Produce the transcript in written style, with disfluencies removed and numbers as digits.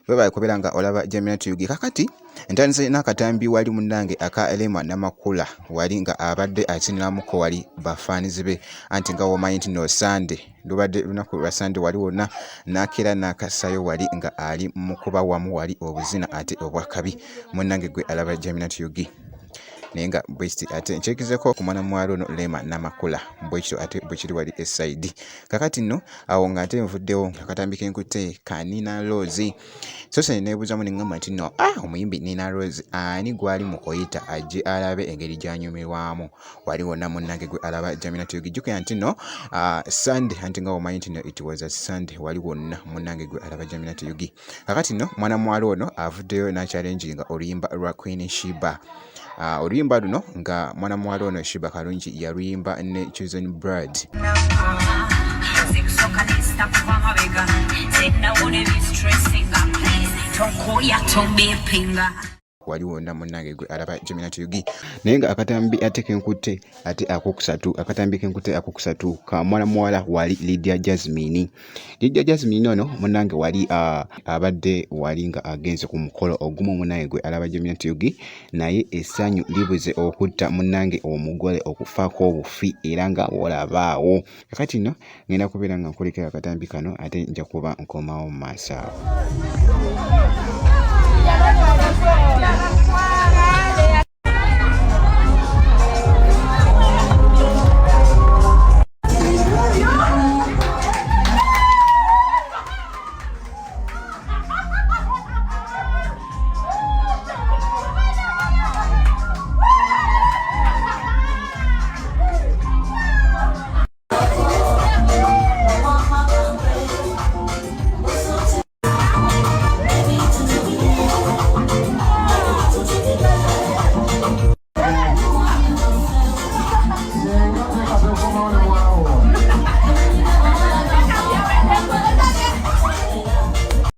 Bwe kubera nga olaba Gemini Tuyugi kakati ntandise n'akatambi wali munnange aka Elema Namakula wali nga abadde akiniramuko wali bafaanizi be anti nga womanyi nti no Sunday lubadde lunaku lwa Sunday wali wonna n'akera n'akassayo wali nga ali mu kuba wamu wali obuzina ate obwakabi munnange gwe alaba Gemini Tuyugi naye nga bwekiti ate nkyekizeko ku mwana mwalo no Lema Namakula bwekityo ate bwekiri wali esaidi kakati nno awo nga ate nvuddewo akatambi kenkute ka Nina Rose so se neebuuzamu ne ŋŋamba nti no omuyimbi Nina Rose ani gwali mu kuyita ajje alabe engeri gy'anyumirwamu wali wonna munnange gwe alaba Gemini Tuyugi jjukira nti no Sunday anti nga omanyi nti no it was a Sunday wali wonna munnange gwe alaba Gemini Tuyugi kakati nno mwana mwalo ono avuddeyo n'akyalenjinga oluyimba lwa Queen Sheba oluyimba luno nga mwana muwala ono Sheba Kalungi yaluyimba ne Chosen Blood wali wonna munnange gwe alaba Gemini Tuyugi naye nga akatambi ate kenkute ate akokusatu ka mwana muwala wali Lydia Jasmine ono munnange wali abadde wali nga agenze ku mukolo ogumu munnange gwe alaba Gemini Tuyugi naye essanyu libuze okutta munnange omugole okufaako obufi era nga olabaawo kakati nno ngenda kubeera nga nkulekera akatambi kano ate nja kuba nkomawo mu maaso awo.